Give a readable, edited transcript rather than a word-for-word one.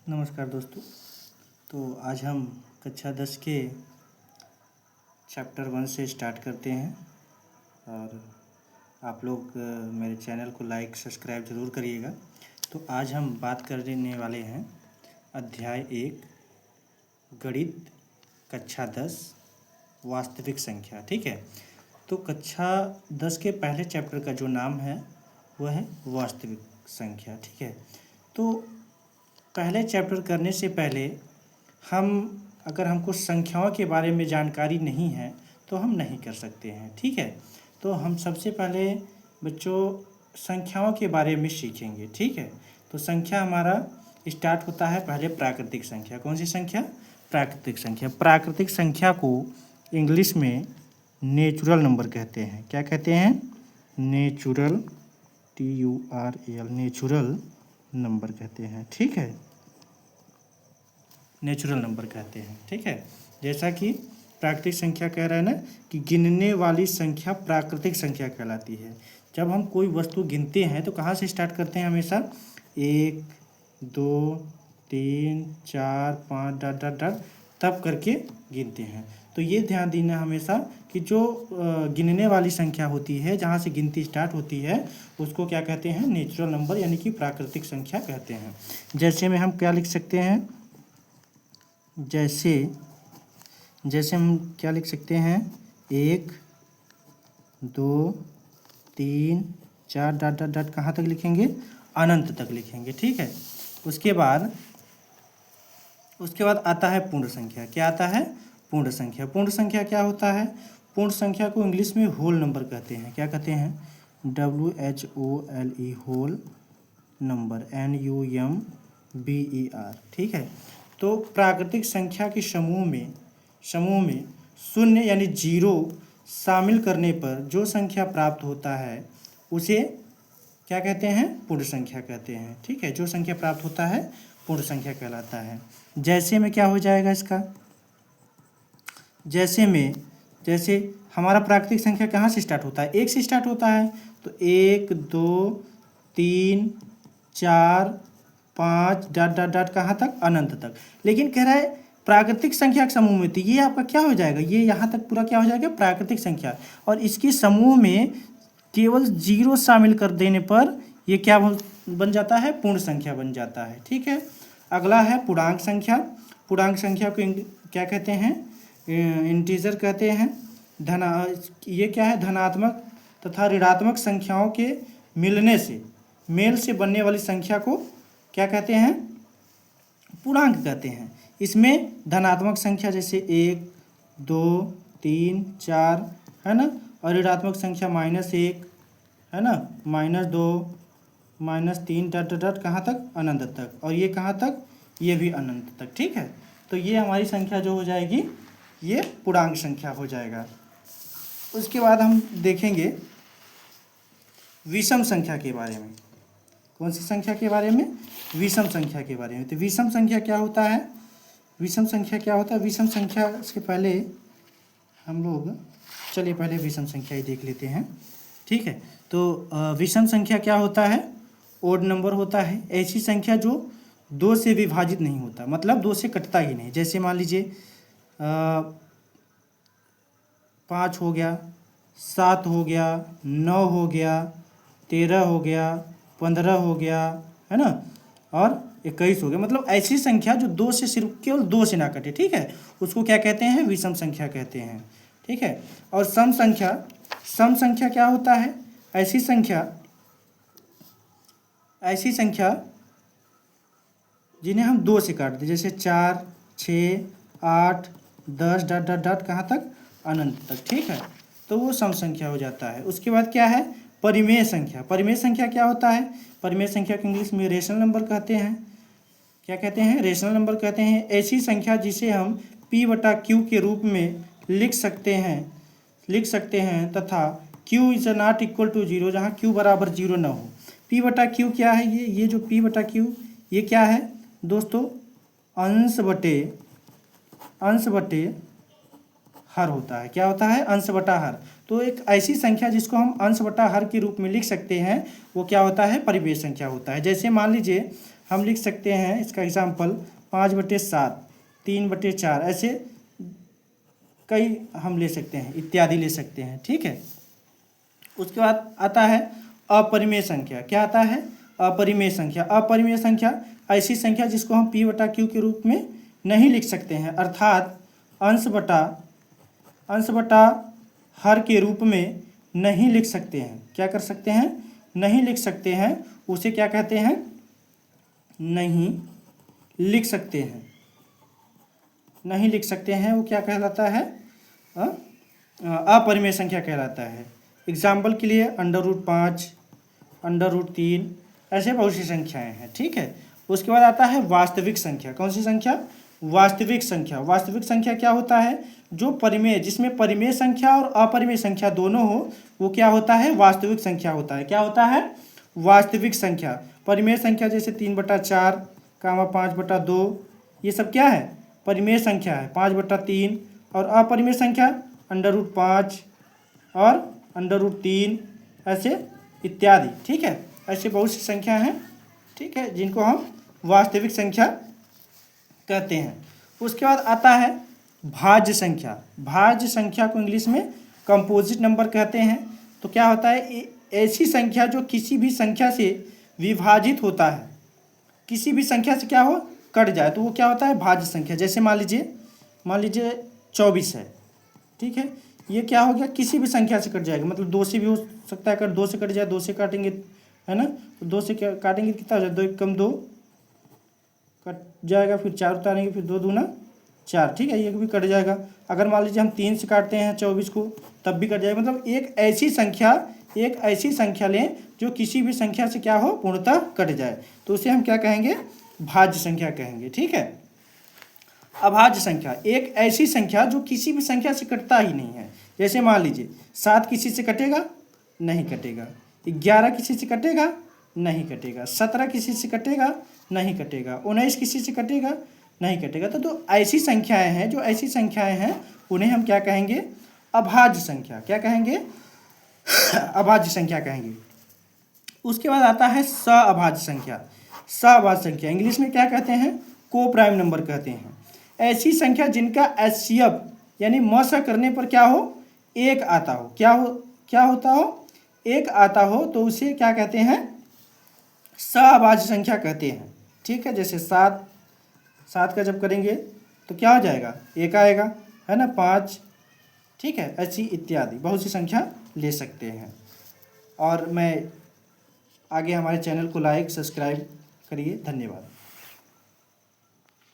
नमस्कार दोस्तों। तो आज हम कक्षा 10 के चैप्टर 1 से स्टार्ट करते हैं और आप लोग मेरे चैनल को लाइक सब्सक्राइब ज़रूर करिएगा। तो आज हम बात करने वाले हैं अध्याय 1 गणित कक्षा 10 वास्तविक संख्या। ठीक है, तो कक्षा 10 के पहले चैप्टर का जो नाम है वह है वास्तविक संख्या। ठीक है, तो पहले चैप्टर करने से पहले अगर हमको संख्याओं के बारे में जानकारी नहीं है तो हम नहीं कर सकते हैं। ठीक है, तो हम सबसे पहले बच्चों संख्याओं के बारे में सीखेंगे। ठीक है, तो संख्या हमारा स्टार्ट होता है पहले प्राकृतिक संख्या। कौन सी संख्या? प्राकृतिक संख्या। प्राकृतिक संख्या को इंग्लिश में नेचुरल नंबर कहते हैं। क्या कहते हैं? नेचुरल, TURAL, नेचुरल नंबर कहते हैं। ठीक है, नेचुरल नंबर कहते हैं। ठीक है, जैसा कि प्राकृतिक संख्या कह रहा है ना कि गिनने वाली संख्या प्राकृतिक संख्या कहलाती है। जब हम कोई वस्तु गिनते हैं तो कहाँ से स्टार्ट करते हैं? हमेशा 1 2 3 4 5 डॉट डॉट डॉट तब करके गिनते हैं। तो ये ध्यान देना हमेशा कि जो गिनने वाली संख्या होती है, जहाँ से गिनती स्टार्ट होती है, उसको क्या कहते हैं? नेचुरल नंबर यानी कि प्राकृतिक संख्या कहते हैं। जैसे में हम क्या लिख सकते हैं? जैसे हम क्या लिख सकते हैं? 1 2 3 4 डॉट डॉट डॉट कहाँ तक लिखेंगे? अनंत तक लिखेंगे। ठीक है, उसके बाद आता है पूर्ण संख्या। क्या आता है? पूर्ण संख्या। पूर्ण संख्या क्या होता है? पूर्ण संख्या को इंग्लिश में होल नंबर कहते हैं। क्या कहते हैं? WHOLE, whole number, NUMBER। ठीक है, तो प्राकृतिक संख्या के समूह में शून्य यानी जीरो शामिल करने पर जो संख्या प्राप्त होता है उसे क्या कहते हैं? पूर्ण संख्या कहते हैं। ठीक है, जो संख्या प्राप्त होता है पूर्ण संख्या कहलाता है। जैसे में क्या हो जाएगा इसका? जैसे हमारा प्राकृतिक संख्या कहाँ से स्टार्ट होता है? 1 से स्टार्ट होता है। तो 1 2 3 4 5 डॉट डॉट डॉट कहाँ तक? अनंत तक। लेकिन कह रहा है प्राकृतिक संख्या के समूह में, तो ये आपका क्या हो जाएगा? ये यहाँ तक पूरा क्या हो जाएगा? प्राकृतिक संख्या। और इसके समूह में केवल जीरो शामिल कर देने पर ये क्या बन जाता है? पूर्ण संख्या बन जाता है। ठीक है, अगला है पूर्णांक संख्या। पूर्णांक संख्या को क्या कहते हैं? इंटीजर कहते हैं। ये क्या है? धनात्मक तथा ऋणात्मक संख्याओं के मेल से बनने वाली संख्या को क्या कहते हैं? पूर्णांक कहते हैं। इसमें धनात्मक संख्या जैसे 1 2 3 4 है ना, और ऋणात्मक संख्या -1 है ना, -2 -3 डॉट डॉट डॉट कहाँ तक? अनंत तक। और ये कहाँ तक? ये भी अनंत तक। ठीक है, तो ये हमारी संख्या जो हो जाएगी ये पूर्णांक संख्या हो जाएगा। उसके बाद हम देखेंगे विषम संख्या के बारे में। कौन सी संख्या के बारे में? विषम संख्या के बारे में। तो विषम संख्या क्या होता है? विषम संख्या से पहले हम लोग चलिए पहले विषम संख्या ही देख लेते हैं। ठीक है, तो विषम संख्या क्या होता है? ओड नंबर होता है। ऐसी संख्या जो 2 से विभाजित नहीं होता, मतलब 2 से कटता ही नहीं। जैसे मान लीजिए 5 हो गया, 7 हो गया, 9 हो गया, 13 हो गया, 15 हो गया, है ना, और 21 हो गया। मतलब ऐसी संख्या जो 2 से सिर्फ केवल 2 से ना कटे। ठीक है, उसको क्या कहते हैं? विषम संख्या कहते हैं। ठीक है, और सम संख्या क्या होता है? ऐसी संख्या जिन्हें हम 2 से काट दें, जैसे 4 6 8 10 डॉट डॉट डॉट कहाँ तक? अनंत तक। ठीक है, तो वो सम संख्या हो जाता है। उसके बाद क्या है? परिमेय संख्या। परिमेय संख्या क्या होता है? परिमेय संख्या को इंग्लिश में रेशनल नंबर कहते हैं। क्या कहते हैं? रेशनल नंबर कहते हैं। ऐसी संख्या जिसे हम P/Q के रूप में लिख सकते हैं तथा Q is not equal to 0, जहाँ Q बराबर 0 न हो। P/Q क्या है? ये जो P/Q ये क्या है दोस्तों? अंश बटे हर होता है। क्या होता है? अंश बटा हर। तो एक ऐसी संख्या जिसको हम अंश बटा हर के रूप में लिख सकते हैं वो क्या होता है? परिमेय संख्या होता है। जैसे मान लीजिए हम लिख सकते हैं इसका एग्जाम्पल 5/7, 3/4, ऐसे कई हम ले सकते हैं, इत्यादि ले सकते हैं। ठीक है। उसके बाद आता है अपरिमेय संख्या। क्या आता है? अपरिमेय संख्या। अपरिमेय संख्या ऐसी संख्या जिसको हम p/q के रूप में नहीं लिख सकते हैं, अर्थात अंश बटा हर के रूप में नहीं लिख सकते हैं। क्या कर सकते हैं? नहीं लिख सकते हैं। उसे क्या कहते हैं? नहीं लिख सकते हैं। नहीं लिख सकते हैं, वो क्या कहलाता है? अपरिमेय संख्या कहलाता है। एग्जाम्पल के लिए √5, √3, ऐसे बहुत सी संख्याएं हैं। ठीक है। उसके बाद आता है वास्तविक संख्या। कौन सी संख्या? वास्तविक संख्या। वास्तविक संख्या क्या होता है? जो परिमेय, जिसमें परिमेय संख्या और अपरिमेय संख्या दोनों हो, वो क्या होता है? वास्तविक संख्या होता है। क्या होता है? वास्तविक संख्या। परिमेय संख्या जैसे 3/4, 5/2, ये सब क्या है? परिमेय संख्या है, 5/3। और अपरिमेय संख्या √5 और √3, ऐसे इत्यादि। ठीक है। ऐसे बहुत सी संख्या हैं, ठीक है, जिनको हम वास्तविक संख्या कहते हैं। उसके बाद आता है भाज्य संख्या। भाज्य संख्या को इंग्लिश में कंपोजिट नंबर कहते हैं। तो क्या होता है? ऐसी संख्या जो किसी भी संख्या से विभाजित होता है, किसी भी संख्या से क्या हो? कट जाए, तो वो क्या होता है? भाज्य संख्या। जैसे मान लीजिए 24 है। ठीक है। ये क्या हो गया? किसी भी संख्या से कट जाएगा, मतलब 2 से भी हो सकता है, अगर 2 से कट जाए, 2 से काटेंगे, है ना, तो 2 से क्या काटेंगे, कितना हो जाए? 2 × 2 कट जाएगा, फिर 4 उतारेंगे, फिर 2 दूना 4। ठीक है, ये भी कट जाएगा। अगर मान लीजिए हम 3 से काटते हैं 24 को, तब भी कट जाएगा। मतलब एक ऐसी संख्या लें जो किसी भी संख्या से क्या हो? पूर्णतः कट जाए, तो उसे हम क्या कहेंगे? भाज्य संख्या कहेंगे। ठीक है। अभाज्य संख्या एक ऐसी संख्या जो किसी भी संख्या से कटता ही नहीं है। जैसे मान लीजिए 7 किसी से कटेगा? नहीं कटेगा। 11 किसी से कटेगा? नहीं कटेगा। 17 किसी से कटेगा? नहीं कटेगा। 19 किसी से कटेगा? नहीं कटेगा। तो ऐसी संख्याएं हैं, जो ऐसी संख्याएं हैं, उन्हें हम क्या कहेंगे? अभाज्य संख्या। क्या कहेंगे? अभाज्य संख्या कहेंगे। उसके बाद आता है सअभाज्य संख्या। सअभाज्य संख्या इंग्लिश में क्या कहते हैं? को प्राइम नंबर कहते हैं। ऐसी संख्या जिनका HCF यानी मसा करने पर क्या हो? 1 आता हो। क्या होता हो? 1 आता हो, तो उसे क्या कहते हैं? सअभाज्य संख्या कहते हैं। ठीक है। जैसे 7 का जब करेंगे तो क्या हो जाएगा? 1 आएगा, है ना, 5। ठीक है। ऐसी इत्यादि बहुत सी संख्या ले सकते हैं। और मैं आगे हमारे चैनल को लाइक सब्सक्राइब करिए। धन्यवाद।